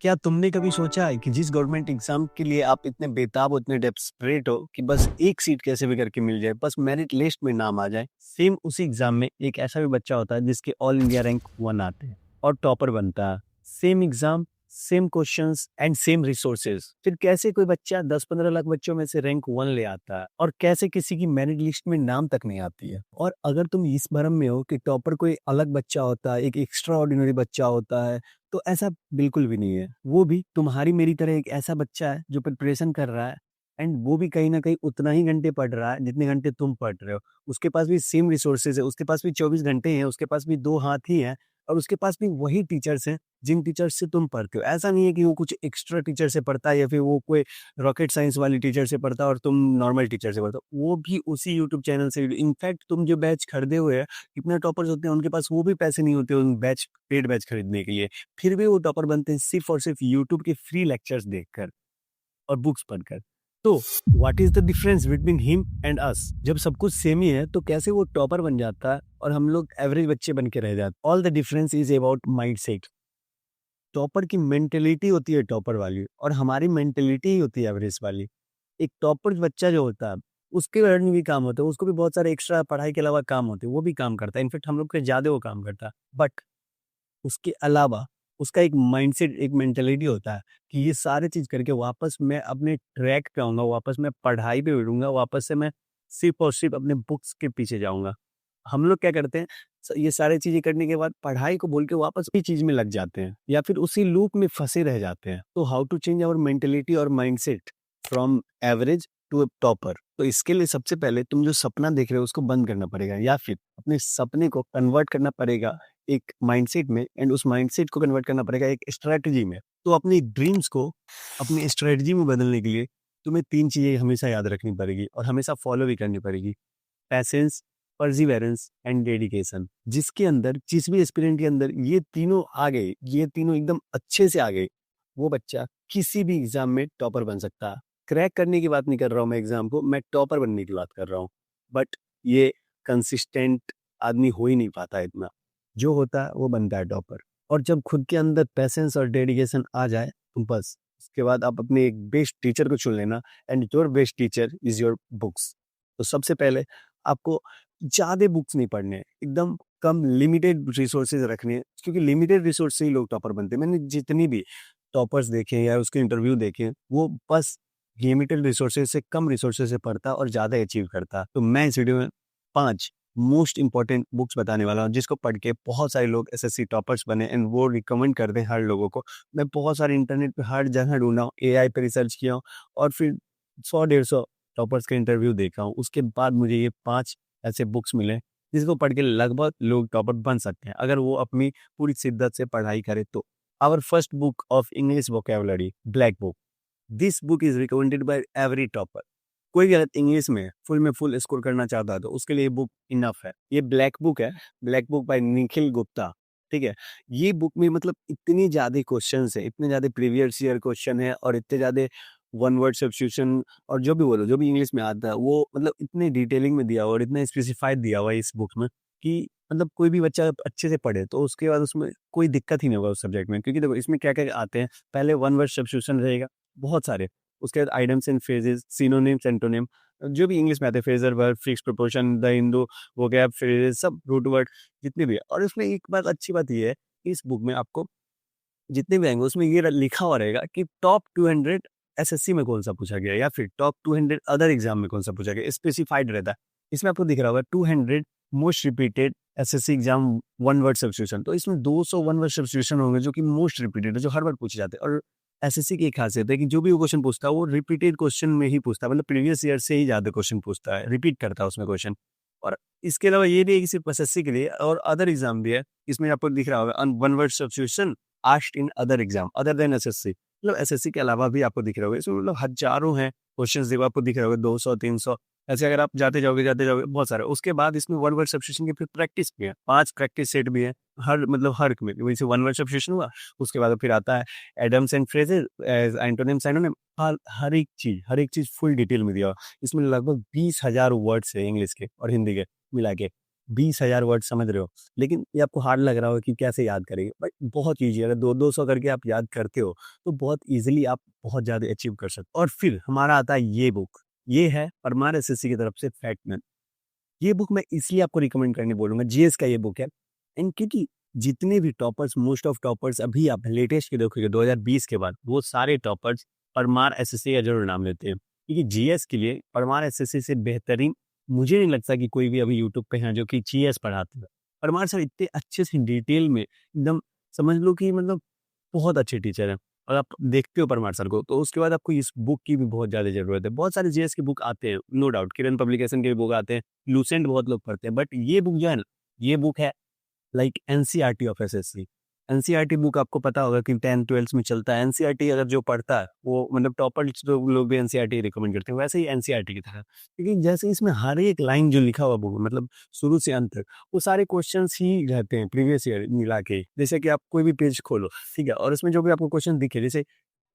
क्या तुमने कभी सोचा है कि जिस गवर्नमेंट एग्जाम के लिए आप इतने बेताब हो, इतने डेस्परेट हो कि बस एक सीट कैसे भी करके मिल जाए, बस मेरिट लिस्ट में नाम आ जाए। सेम उसी एग्जाम में एक ऐसा भी बच्चा होता है जिसके ऑल इंडिया रैंक 1 आते हैं और टॉपर बनता है। Same exam, same questions and same resources, फिर कैसे कोई बच्चा 10-15 लाख बच्चों में से रैंक 1 ले आता है और कैसे किसी की मेरिट लिस्ट में नाम तक नहीं आती है। और अगर तुम इस भ्रम में हो कि टॉपर कोई अलग बच्चा होता है, एक एक्स्ट्रा ऑर्डिनरी बच्चा होता है, तो ऐसा बिल्कुल भी नहीं है। वो भी तुम्हारी मेरी तरह एक ऐसा बच्चा है जो प्रिपरेशन कर रहा है, एंड वो भी कहीं न कहीं उतना ही घंटे पढ़ रहा है जितने घंटे तुम पढ़ रहे हो। उसके पास भी सेम रिसोर्सेज़ है, उसके पास भी 24 घंटे हैं, उसके पास भी 2 हाथ ही हैं और उसके पास भी वही टीचर्स हैं जिन टीचर्स से तुम पढ़ते हो। ऐसा नहीं है कि वो कुछ एक्स्ट्रा टीचर से पढ़ता है या फिर वो कोई रॉकेट साइंस वाली टीचर से पढ़ता है और तुम नॉर्मल टीचर से पढ़ते हो। वो भी उसी यूट्यूब चैनल से, इनफैक्ट तुम जो बैच खरीदे हुए हैं, कितने टॉपर्स होते हैं उनके पास वो भी पैसे नहीं होते उन बैच पेड बैच खरीदने के लिए। फिर भी वो टॉपर बनते हैं सिर्फ़ और सिर्फ़ यूट्यूब के फ्री लेक्चर्स देखकर और बुक्स पढ़कर। तो what is the difference between him and us? जब सब कुछ सेम ही है तो कैसे वो टॉपर बन जाता है और हम लोग एवरेज बच्चे बन के रह जाते हैं? All the difference is about mindset. Topper की मेंटालिटी होती है टॉपर वाली और हमारी मेंटालिटी ही होती है एवरेज वाली। एक टॉपर बच्चा जो होता है, उसके अर्न भी काम होता है, उसको भी बहुत सारे एक्स्ट्रा पढ़ाई के अलावा काम होते हैं, वो भी काम करता है। इनफैक्ट हम लोग से ज़्यादा वो काम करता है। बट उसके अलावा उसका एक माइंडसेट, एक मेंटालिटी होता है कि ये सारी चीज़ करके वापस मैं अपने ट्रैक पे आऊँगा, वापस मैं पढ़ाई पे भिड़ूँगा, वापस से मैं सिर्फ़ और सिर्फ़ अपने बुक्स के पीछे जाऊँगा। हम लोग क्या करते हैं, ये सारी चीज़ें करने के बाद पढ़ाई को बोल के वापस उसी चीज़ में लग जाते हैं या फिर उसी लूप में फँसे रह जाते हैं। तो how to change our mentality और mindset from average to a topper? तो इसके लिए सबसे पहले तुम जो सपना देख रहे हो उसको बंद करना पड़ेगा या फिर अपने सपने को कन्वर्ट करना पड़ेगा एक माइंडसेट में, एंड उस माइंडसेट को कन्वर्ट करना पड़ेगा एक स्ट्रैटेजी में। तो अपनी ड्रीम्स को अपनी स्ट्रैटेजी में बदलने के लिए तुम्हें 3 चीज़ें हमेशा याद रखनी पड़ेगी और हमेशा फॉलो भी करनी पड़ेगी। Patience, perseverance and dedication. जिसके अंदर, जिस भी एस्पिरेंट के अंदर ये तीनों आ गए, ये तीनों एकदम अच्छे से आ गए, वो बच्चा किसी भी एग्ज़ाम में टॉपर बन सकता है। क्रैक करने की बात नहीं कर रहा हूँ मैं एग्ज़ाम को, मैं टॉपर बनने की बात कर रहा हूँ। बट ये कंसिस्टेंट आदमी हो ही नहीं पाता इतना। जो होता है वो बनता है टॉपर। और जब खुद के अंदर पैशंस और डेडिकेशन आ जाए तो बस उसके बाद आप अपने एक बेस्ट टीचर को चुन लेना, and your best teacher is your books. तो सबसे पहले आपको ज़्यादा बुक्स नहीं पढ़ने हैं, एकदम कम लिमिटेड रिसोर्सेज़ रखने हैं, क्योंकि लिमिटेड रिसोर्स से ही लोग टॉपर बनते हैं। मैंने जितनी भी टॉपर्स देखे हैं या उसके इंटरव्यू देखे हैं, वो बस लिमिटेड रिसोर्सेज़ से, कम रिसोर्सेज़ से पढ़ता और ज़्यादा अचीव करता। तो मैं इस वीडियो में 5 मोस्ट इम्पोर्टेंट बुक्स बताने वाला हूँ, जिसको पढ़ के बहुत सारे लोग एसएससी टॉपर्स बने एंड वो रिकमेंड करते हैं हर लोगों को। मैं बहुत सारे इंटरनेट पे हर जगह ढूँढा हूँ, एआई पे रिसर्च किया हूँ और फिर 100-150 टॉपर्स के इंटरव्यू देखा हूँ। उसके बाद मुझे ये 5 ऐसे बुक्स मिले, जिसको पढ़ के लगभग लोग टॉपर बन सकते हैं, अगर वो अपनी पूरी शिद्दत से पढ़ाई करें तो। Our first book of English vocabulary, black book. This book is recommended by every topper. कोई भी अगर इंग्लिश में फुल स्कोर करना चाहता है तो उसके लिए ये बुक इनफ है। ये ब्लैक बुक है, black book by Nikhil Gupta, ठीक है? ये बुक में मतलब इतनी ज़्यादा क्वेश्चन्स है, इतने ज़्यादा प्रीवियस ईयर क्वेश्चन है और इतने ज़्यादा वन वर्ड सब्स्टिट्यूशन और जो भी बोलो, जो भी इंग्लिश में आता है, वो मतलब इतने डिटेलिंग में दिया हुआ और इतना स्पेसिफाइड दिया हुआ है इस बुक में कि मतलब कोई भी बच्चा अच्छे से पढ़े तो उसके बाद उसमें कोई दिक्कत ही नहीं होगा उस सब्जेक्ट में। क्योंकि देखो इसमें क्या-क्या आते हैं, पहले वन वर्ड सब्स्टिट्यूशन रहेगा, बहुत सारे। उसके बाद idioms and phrases, synonyms, antonym, जो भी इंग्लिश में आते हैं, phrasal verb, fixed preposition, the Hindu, vocab, phrases, सब रूट वर्ड जितने भी है। और इसमें एक बात, अच्छी बात ये है कि इस बुक में आपको जितने भी आएँगे उसमें ये लिखा हुआ रहेगा कि टॉप 200 एसएससी में कौन-सा पूछा गया है या फिर टॉप 200 अदर एग्ज़ाम में कौन-सा पूछा गया है, स्पेसिफाइड रहता है। इसमें आपको दिख रहा होगा 200 most repeated SSC exam one word substitution. तो इसमें 200 वन वर्ड सब्स्टिट्यूशन होंगे जो कि मोस्ट रिपीटेड है, जो हर बार पूछे जाते हैं। और एसएससी की एक खासियत है कि जो भी वो क्वेश्चन पूछता है वो रिपीटेड क्वेश्चन में ही पूछता है, मतलब प्रीवियस ईयर से ही ज़्यादा क्वेश्चन पूछता है, रिपीट करता है उसमें क्वेश्चन। और इसके अलावा ये नहीं है कि सिर्फ एसएससी के लिए, और अदर एग्ज़ाम भी है। इसमें आपको दिख रहा होगा one word substitution asked in other exam other than SSC, मतलब एसएससी के अलावा भी आपको दिख रहा होगा। इसमें मतलब हज़ारों हैं क्वेश्चंस, देखो आपको दिख रहा होगा 200-300, ऐसे अगर आप जाते जाओगे बहुत सारे। उसके बाद इसमें वन वर्ड सब्स्टिट्यूशन की फिर प्रैक्टिस भी है, 5 प्रैक्टिस सेट भी है, हर मतलब हर में वैसे वन वर्ड सब्स्टिट्यूशन हुआ। उसके बाद फिर आता है idioms and phrases, antonym, synonym, हर एक चीज़ फुल डिटेल में दिया हुआ। इसमें लगभग 20,000 वर्ड्स है इंग्लिश के और हिंदी के मिला के। 20,000 वर्ड समझ रहे हो, लेकिन ये आपको हार्ड लग रहा हो कि कैसे याद करेंगे, बट बहुत ईज़ी है। अगर 2-200 करके आप याद करते हो, तो बहुत ईज़िली आप बहुत ज़्यादा अचीव कर सकते हो। और फिर हमारा आता है ये बुक, ये है परमार एसएससी की तरफ से फैक्टमैन। ये बुक मैं इसलिए आपको रिकमेंड करने बोलूँगा, जीएस का ये बुक है। एंड क्योंकि जितने भी टॉपर्स, मोस्ट ऑफ टॉपर्स अभी आप लेटेस्ट के देखोगे 2020 के बाद, वो सारे टॉपर्स परमार एसएससी का ज़रूर नाम लेते हैं। क्योंकि जीएस के लिए परमार एसएससी से बेहतरीन मुझे नहीं लगता कि कोई भी अभी यूट्यूब पे है जो कि जीएस पढ़ाते हैं। परमार सर इतने अच्छे से डिटेल में एकदम समझ लो कि मतलब बहुत अच्छे टीचर हैं। और आप देखते हो परमार सर को, तो उसके बाद आपको इस बुक की भी बहुत ज़्यादा ज़रूरत है। बहुत सारे जीएस की बुक आते हैं, नो डाउट, किरण पब्लिकेशन के भी बुक आते हैं, लूसेंट बहुत लोग पढ़ते हैं, बट ये बुक जो है ना, ये बुक है like NCERT of SSC. NCERT book आपको पता होगा कि 10th-12th में चलता है। एनसीईआरटी अगर जो पढ़ता है, वो मतलब टॉपर्स लोग भी एनसीईआरटी रिकमेंड करते हैं, वैसे ही एनसीईआरटी की तरह। क्योंकि जैसे इसमें हर एक लाइन जो लिखा हुआ बुक मतलब शुरू से अंत तक, वो सारे क्वेश्चंस ही रहते हैं प्रीवियस ईयर मिला के। जैसे कि आप कोई भी पेज खोलो, ठीक है? और उसमें जो भी आपको क्वेश्चन दिखे, जैसे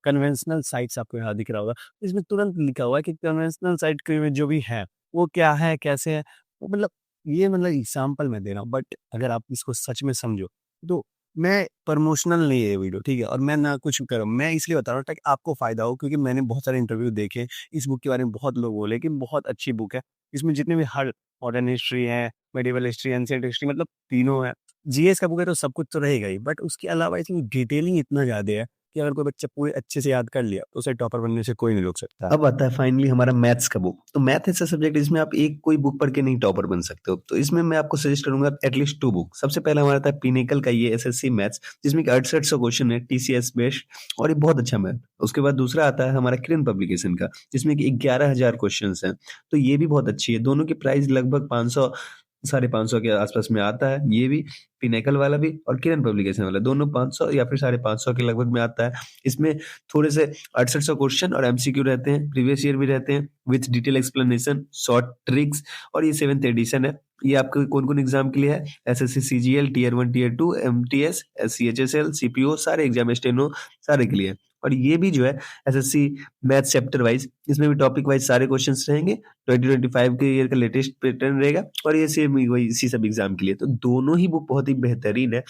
कन्वेंशनल साइट्स आपको यहाँ दिख रहा होगा, इसमें तुरंत लिखा हुआ है कि कन्वेंशनल साइट के में जो भी है, वो क्या है, कैसे है? वो मतलब ये मतलब एग्ज़ाम्पल मैं दे रहा हूँ, बट अगर आप इसको सच में समझो, तो मैं प्रमोशनल नहीं है ये वीडियो, ठीक है? और मैं ना कुछ कर रहा हूँ, मैं इसलिए बता रहा हूँ ताकि आपको फ़ायदा हो, क्योंकि मैंने बहुत सारे इंटरव्यू देखे, इस बुक के बारे में बहुत लोग बोले कि बहुत अच्छी बुक है। इसमें जितने भी हर मॉडर्न हिस्ट्री है, मेडिएवल हिस्ट्री, एंशिएंट हिस्ट्री मतलब तीनों है। जीएस का बुक है तो सब कुछ तो रहेगा ही, बट उसके अलावा इसमें डिटेलिंग इतना ज़्यादा है कि अगर कोई बच्चा पूरे अच्छे से याद कर लिया, तो उसे टॉपर बनने से कोई नहीं रोक सकता। अब आता है फाइनली हमारा मैथ्स का बुक। तो मैथ ऐसा सब्जेक्ट है जिसमें आप एक कोई बुक पढ़ के नहीं टॉपर बन सकते हो। तो इसमें मैं आपको सजेस्ट करूँगा एटलीस्ट 2 बुक। सबसे पहला हमारा आता है पिनेकल का ये एसएससी मैथ्स, जिसमें कि 6800 क्वेश्चन है टीसीएस बेस्ड, और ये बहुत अच्छा मैथ। उसके बाद दूसरा आता है हमारा किरण पब्लिकेशन का, जिसमें कि 11,000 क्वेश्चंस हैं। तो ये भी बहुत अच्छी है। दोनों की प्राइस लगभग 500 साढ़े 500 के आसपास में आता है। ये भी पिनेकल वाला भी और किरण पब्लिकेशन वाला, दोनों 500 या फिर 550 के लगभग में आता है। इसमें थोड़े से 6800 क्वेश्चन और एमसीक्यू रहते हैं, प्रीवियस ईयर भी रहते हैं with detail explanation, short tricks, और ये 7th एडिशन है। ये आपके कौन-कौन एग्जाम के लिए है? SSC CGL, tier 1, tier 2, MTS, CHSL, CPO, सारे एग्जाम, स्टेनो, सारे के लिए। और ये भी जो है एसएससी मैथ चैप्टर वाइज, इसमें भी टॉपिक वाइज सारे क्वेश्चंस रहेंगे। 2025 के ईयर का लेटेस्ट पैटर्न रहेगा, और ये सेम वही इसी सब एग्जाम के लिए। तो दोनों ही बुक बहुत ही बेहतरीन है।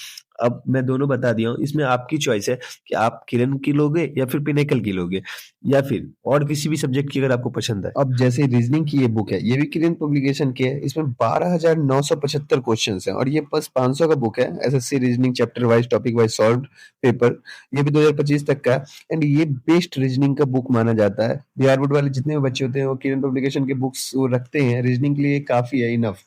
अब मैं दोनों बता दिया हूँ, इसमें आपकी चॉइस है कि आप किरण की लोगे या फिर पिनेकल की लोगे, या फिर और किसी भी सब्जेक्ट की अगर आपको पसंद है। अब जैसे रीजनिंग की ये बुक है, ये भी किरण पब्लिकेशन की है। इसमें 12,975 क्वेश्चंस हैं, और ये बस 500 का बुक है। SSC reasoning chapter wise, topic wise solve paper, ये भी 2025 तक का है। एंड ये बेस्ट रीजनिंग का बुक माना जाता है। बिहार बोर्ड वाले जितने भी बच्चे होते हैं, वो किरण पब्लिकेशन के बुक्स वो रखते हैं रीजनिंग के लिए, काफी है, इनफ।